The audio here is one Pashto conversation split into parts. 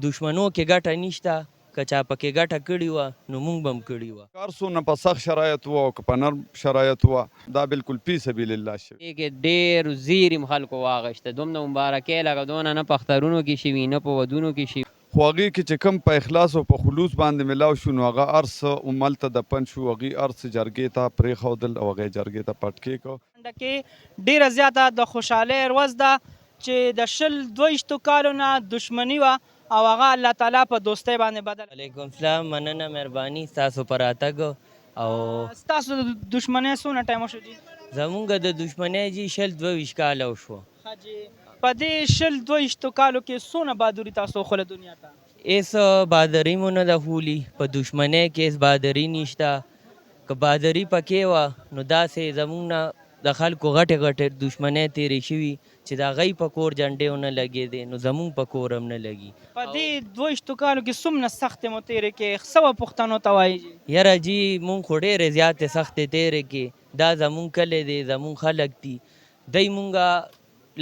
دشمنو کې ګټه نشته، که چا پکې ګټه کړې وه نو موږ به هم کړې وه. کار څونه په سخت شرایط وه او که په نرم شرایط وه دا بالکل فی سبیل الله شوي. دې کې ډېر زیر هم خلکو واغېسته، دومره مبارکۍ لکه دونه نه په اخترونو کې شوي نه په ودونو کې شوي. خو هغې کې چې کوم په اخلاص او په خلوص باندې ملاو شو نو هغه هر څه هملته دفن شو، هغې هر څه جرګې ته پرېښودل او هغه یې جرګې ته پټ کېښود. کې ډیره زیاته د خوشحالۍ ورځ ده چې د 22 کالو نه دشمني وه او هغه الله تعالی په دوستۍ باندې بدل. علیکم السلام، مننه مهرباني ستاسو په راتګ. او ستاسو د دشمنۍ څونه ټایم وشو جي؟ زمونږ د دشمنۍ جي 22 کاله وشوه. په دې 22 کالو کې څونه بهادري تاسو وښوله دنیا ته؟ هېڅ بهادري مو نه ده ښولي، په دشمنۍ کې هېڅ بهادري نشته. که بهادري پکې وه نو داسې زمونږ نه د خلکو غټې غټې دشمنۍ تېرې شوي چې د هغوی په کور جنډې ونه لګېدې نو زمونږ په کور هم نه لګي. په دې 22 کالو کې څومره سختې مو تېرې کړې؟ څه به پښتنو ته وایي جي؟ یاره جي مونږ خو ډېرې زیاتې سختې تېرې کړې. دا زمونږ کلی دی، زمونږ خلک دي. دی مونږه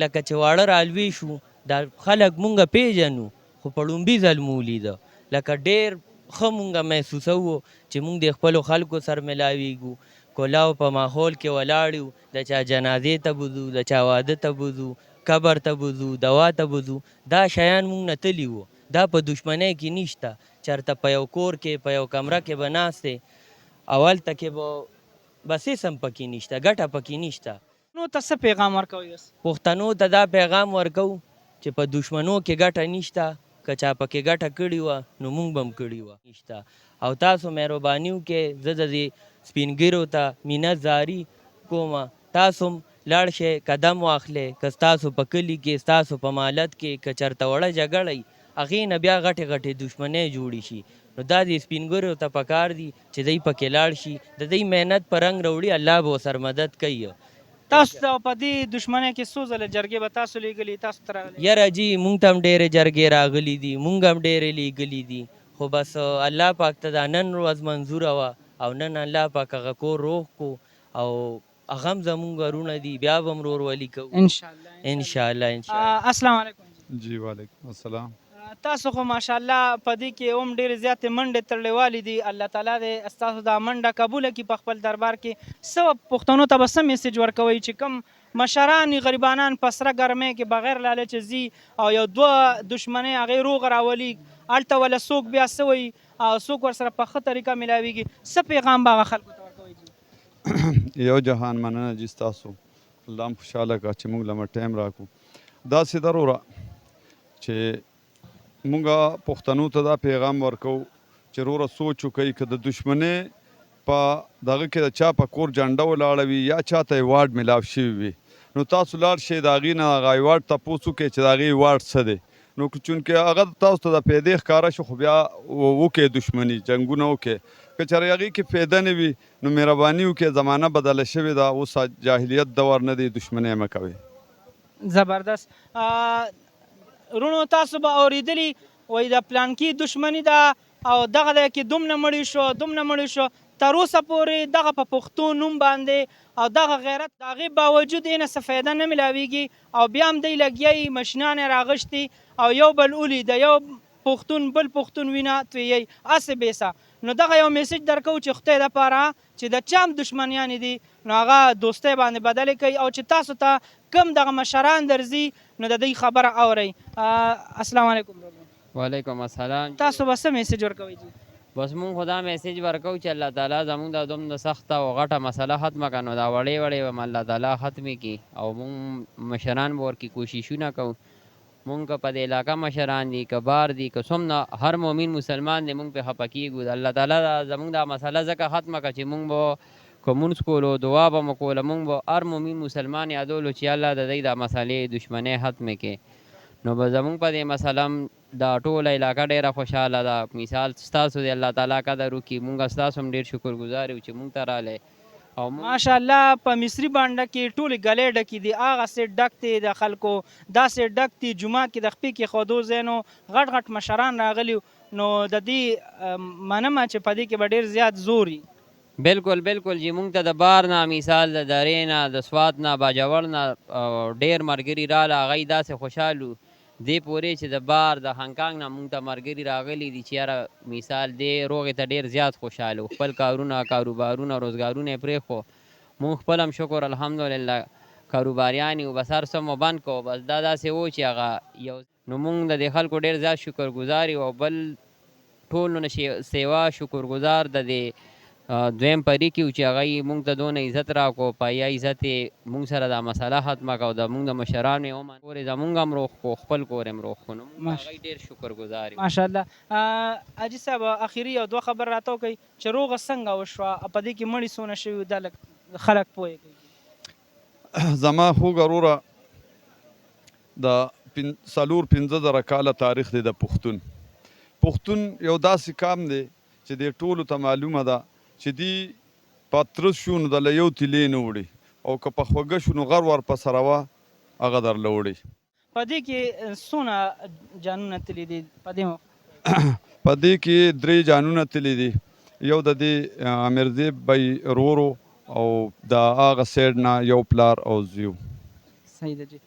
لکه چې واړه رالوی شو دا خلک مونږه پیژنو خو په لومبي ځل مو ولیده. لکه ډېر ښه مونږه محسوسوو چې مونږ د خپلو خلکو سره ملاویږو، کلاو په ماحول کې ولاړ یو، د چا جنازې ته بوځو، د چا واده ته بوځو، قبر ته بوځو، دوا ته بوځو. دا شیان مونږ نه تلي وو، دا په دشمنۍ کې نشته. چېرته په یو کور کې په یو کمره کې به ناست دی، اولته کې به بس هېڅ هم پکې نشته، ګټه پکې نشته. نو ته څه پیغام ورکوئ؟ پښتنو ته دا پیغام ورکو چې په دشمنو کې ګټه نشته، که چا پکې ګټه کړې وه نو موږ به هم کړې وه نشته. او تاسو مهرباني وکړئ، زه د دې سپین ږیرو ته منت زاري کوم، تاسو هم لاړ شئ قدم واخلئ. که ستاسو په کلي کې ستاسو په مالت کې که چېرته وړه جګړه وي هغې نه بیا غټې غټې دشمنۍ جوړې شي نو دا د سپین ږیرو ته پکار دي چې دی پکې لاړ شي، د دوی محنت په رنګ راوړي، الله به ورسره مدد کوي. تاسو ته په دې دشمنۍ کې څو ځله جرګې به تاسو لیږلي تاسو ته راغلي؟ یاره جي مونږ ته هم ډېرې جرګې راغلي دي، مونږ هم ډېرې لیږلي دي، خو بس الله پاک ته دا نن ورځ منظوره وه او نن الله پاک هغه کور روغ کو او هغه هم زمونږ ورونه دي، بیا به هم ورورولي کوو انشاءالله. انشاءالله. السلام علیکم. جی وعلیکم السلام. تاسو خو ماشاءالله په دې کې هم ډېرې زیاتې منډې تړلې والې دي. الله تعالی دې ستاسو دا منډه قبوله کړي په خپل دربار کې. څه پښتنو ته به څه میسج ورکوئ چې کوم مشران غریبانان په سره ګرمۍ کې بغیر لالچه ځي او یو دوه دشمنۍ هغې روغ راولي، هلته وله څوک بیا څه وایي او څوک ورسره په ښه طریقه میلاویږي، څه پیغام به هغه خلکو ته ورکوئ جي؟ یو جهان مننه جي ستاسو، الله هم خوشحاله کړه چې موږ له ټایم راکړو. داسې ده وروره چې مونږه پښتنو ته دا پیغام ورکو چې وروره سوچ وکړئ که د دشمنۍ په دغه کې د چا په کور جنډه ولاړه وي یا چاته ایوارډ میلاو شوي وي نو تاسو لاړ شئ د هغې نه هغه ایوارډ تپوس وکړئ چې د هغې ایوارډ څه دی. نو چونکې هغه تاسو ته د پیدې ښکاره شو خو بیا وکړئ دشمني، جنګونه وکړئ. که چېرې هغې کې پیده نه وي نو مهرباني وکړئ، زمانه بدله شوې ده، اوس جاهلیت دور نه دی، دشمني مه کوئ. زبردست. رونو تاسو به اورېدلي وایي د پلانکي دشمني ده او دغه دی کې دومره مړي شو دومره مړي شو، تر اوسه پورې دغه په پښتو نوم باندې او دغه غیرت د هغې باوجود یې نه څه فایده نه میلاویږي او بیا هم دی لګیا یي، مشینان یې راغشتي او یو بل اولي د یو پښتون بل پښتون وینه تویي هسې بیسه. نو دغه یو میسج درکوو چې خدای دپاره چې د چا هم دشمنیانې دي نو هغه دوستۍ باندې بدلې کوي او چې تاسو ته کم دغه مشران درځي نو د دوی خبره اورئ. السلام علیکم. وعلیکم السلام. تاسو به څه میسج ورکوئ جي؟ بس مونږ خو دا میسج ورکوو چې الله تعالی زمونږ دا دومره سخته او غټه مسله ختمه کړه نو دا وړې وړې به م الله تعالی ختمې کړي او مونږ مشران به ورکړي کوششونه کوو. مونږ که په دې علاقه مشران دي که بار دي که څومره هر مؤمن مسلمان دی مونږ پې خفه کېږو. الله تعالی زمونږ دا مسله ځکه ختمه کړه چې مونږ به که مونځ کولو دعا به مو کوله مونږ به هر مؤمن مسلمان یادولو چې الله د دی دا مسلې دشمنۍ ختمې کړي. نو به زمونږ په دې مسله هم دا ټوله علاقه ډېره خوشحاله ده. مثال ستاسو دی الله تعالی قدر وکړي، مونږ ستاسو هم ډېر شکرګزار یو چې مونږ ته رالی او ماشاءالله په مصري بانډه کې ټولې ګلۍ ډکې دي، هغسې ډک دی د خلکو، داسې ډک دي جومات کې د خپې کېښودو ځای نو غټ غټ مشران راغلي نو د دې منمه چې په دې کې به ډېر زیات زور وي. بالکل بالکل جی مونږ ته د بار نه مثال د درې نه د سوات نه باجوړ نه ډېر ملګري راله هغوی داسې خوشحال وو دې پورې چې د بار د هانګکانګ نه مونږ ته ملګري راغلي دي چې یاره مثال دې روغې ته ډېر زیات خوشحاله وو خپل کارونه کاروبارونه روزګارونه یې پرېښو مونږ خپل هم شکر الحمدلله کاروباریان یو بس هر څه مو بند کړو بس دا داسې و چې هغه یو نو مونږ د دې خلکو ډېر زیات شکرګزار یو او بل ټولو نه سیوا شکرګزار د دې دویم پري کې و چې هغه یې مونږ ته دونه عزت راکړو په یا عزت یې مونږ سره دا مسله ختمه کړه او د مونږ د مشرانو یې ومنه کور یې زمونږ هم روغ کړو خپل کور یې هم روغ کړو نو مونږ د هغوی ډېر شکرګزار یو ماشاءالله حاجي صاحب اخري یو دوه خبر راته وکړئ چې روغه څنګه وشوه په دې کې مړي څونه شوي دا لږ خلک پوه کوي زما خوږ وروره د 4-5 کاله تاریخ دی د پښتون یو داسې قام دی چې د ټولو ته معلومه ده چې دی پاترس شو نو دله یو تیلې نه وړي او که په خوږه شو نو غر ورپسې روه هغه درله وړي په دې کې څونه جانونه تللي دي په دې په دې کې 3 جانونه تللي دي یو د دې امیرزیب بی رورو او د هغه سایډ نه یو پلار او زیو صحیح ده جی